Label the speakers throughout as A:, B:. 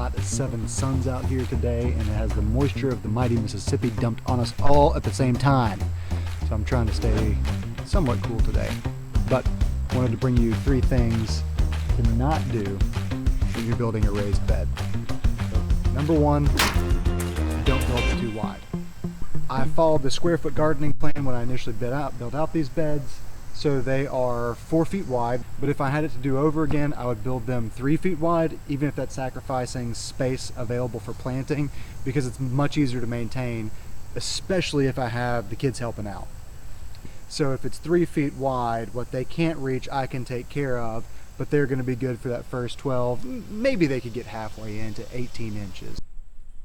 A: hot as 7 suns out here today, and it has the moisture of the mighty Mississippi dumped on us all at the same time. So I'm trying to stay somewhat cool today. But wanted to bring you 3 things to not do when you're building a raised bed. So, number 1, don't build it too wide. I followed the square foot gardening plan when I initially built out these beds. So they are 4 feet wide, but if I had it to do over again, I would build them 3 feet wide, even if that's sacrificing space available for planting, because it's much easier to maintain, especially if I have the kids helping out. So if it's 3 feet wide, what they can't reach, I can take care of, but they're going to be good for that first 12. Maybe they could get halfway into 18 inches.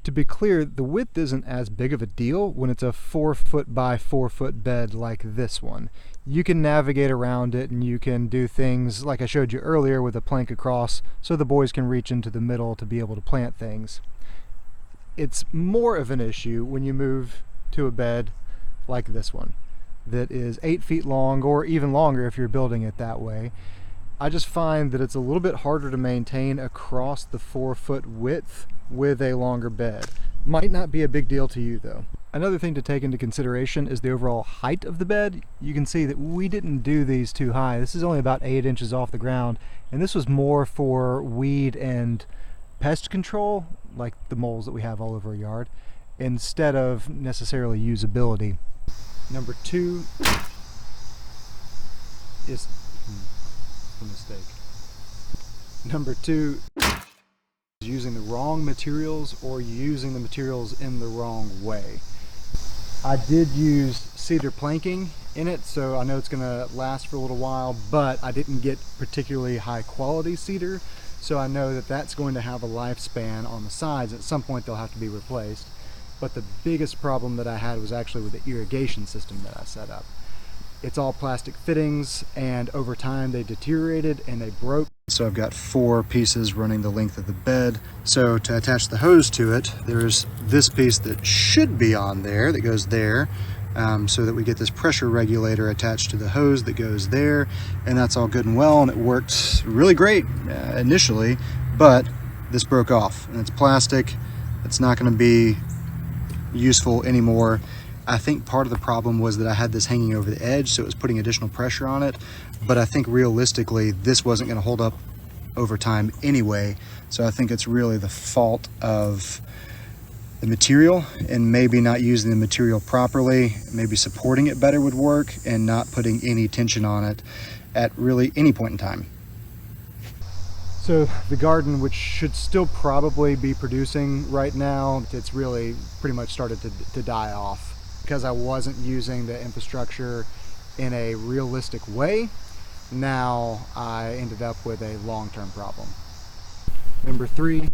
A: To be clear, the width isn't as big of a deal when it's a 4 foot by 4 foot bed like this one. You can navigate around it and you can do things like I showed you earlier with a plank across so the boys can reach into the middle to be able to plant things. It's more of an issue when you move to a bed like this one that is 8 feet long, or even longer if you're building it that way. I just find that it's a little bit harder to maintain across the 4 foot width with a longer bed. Might not be a big deal to you though. Another thing to take into consideration is the overall height of the bed. You can see that we didn't do these too high. This is only about 8 inches off the ground, and this was more for weed and pest control, like the moles that we have all over our yard, instead of necessarily usability. Number 2 is a mistake. Number 2 is using the wrong materials or using the materials in the wrong way. I did use cedar planking in it, so I know it's going to last for a little while, but I didn't get particularly high quality cedar, so I know that that's going to have a lifespan on the sides. At some point they'll have to be replaced. But the biggest problem that I had was actually with the irrigation system that I set up. It's all plastic fittings, and over time they deteriorated and they broke. So I've got 4 pieces running the length of the bed. So to attach the hose to it, there's this piece that should be on there, that goes there, so that we get this pressure regulator attached to the hose that goes there, and that's all good and well, and it worked really great initially, but this broke off, and it's plastic. It's not going to be useful anymore. I think part of the problem was that I had this hanging over the edge, so it was putting additional pressure on it, but I think realistically this wasn't going to hold up over time anyway, so I think it's really the fault of the material, and maybe not using the material properly. Maybe supporting it better would work, and not putting any tension on it at really any point in time. So the garden, which should still probably be producing right now, it's really pretty much started to die off because I wasn't using the infrastructure in a realistic way. Now I ended up with a long-term problem. Number 3,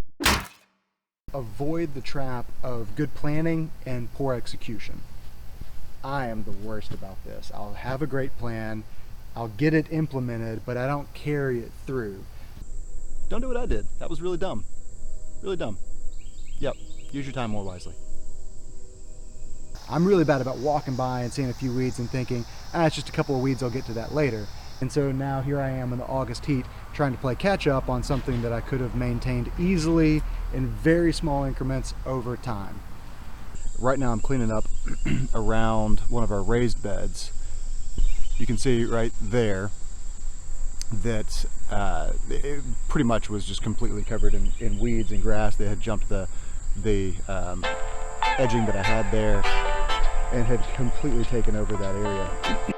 A: avoid the trap of good planning and poor execution. I am the worst about this. I'll have a great plan, I'll get it implemented, but I don't carry it through. Don't do what I did. That was really dumb. Really dumb. Yep, use your time more wisely. I'm really bad about walking by and seeing a few weeds and thinking, it's just a couple of weeds, I'll get to that later. And so now here I am in the August heat trying to play catch up on something that I could have maintained easily in very small increments over time. Right now I'm cleaning up around one of our raised beds. You can see right there that it pretty much was just completely covered in weeds and grass. They had jumped the edging that I had there and had completely taken over that area.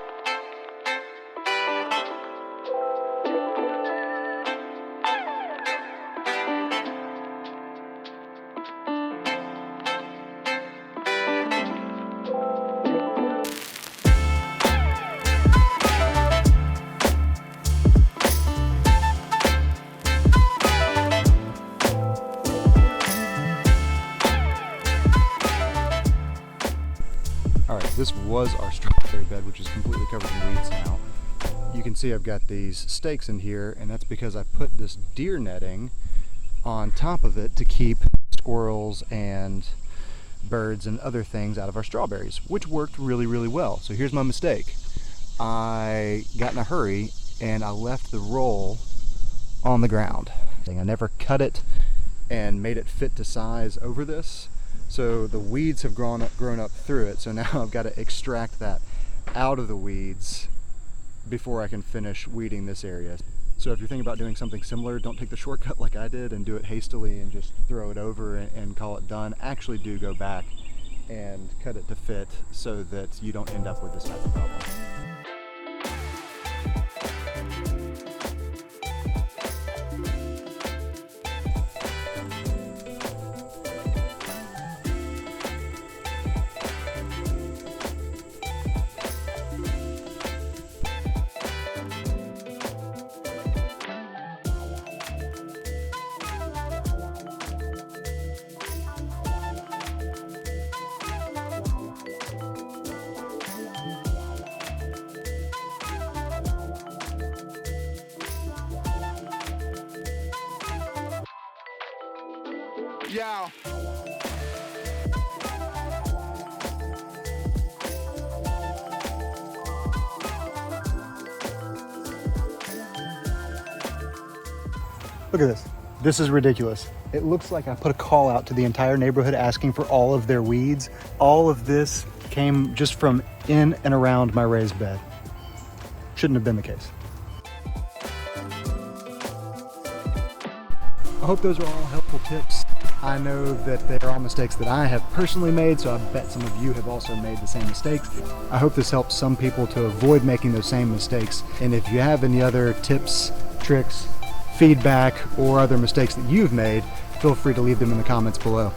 A: This was our strawberry bed, which is completely covered in weeds now. You can see I've got these stakes in here, and that's because I put this deer netting on top of it to keep squirrels and birds and other things out of our strawberries, which worked really, really well. So here's my mistake. I got in a hurry and I left the roll on the ground. I never cut it and made it fit to size over this. So the weeds have grown up through it. So now I've got to extract that out of the weeds before I can finish weeding this area. So if you're thinking about doing something similar, don't take the shortcut like I did and do it hastily and just throw it over and call it done. Actually do go back and cut it to fit so that you don't end up with this type of problem.
B: Yeah.
A: Look at this. This is ridiculous. It looks like I put a call out to the entire neighborhood asking for all of their weeds. All of this came just from in and around my raised bed. Shouldn't have been the case. I hope those are all helpful tips. I know that they are all mistakes that I have personally made, so I bet some of you have also made the same mistakes. I hope this helps some people to avoid making those same mistakes. And if you have any other tips, tricks, feedback, or other mistakes that you've made, feel free to leave them in the comments below.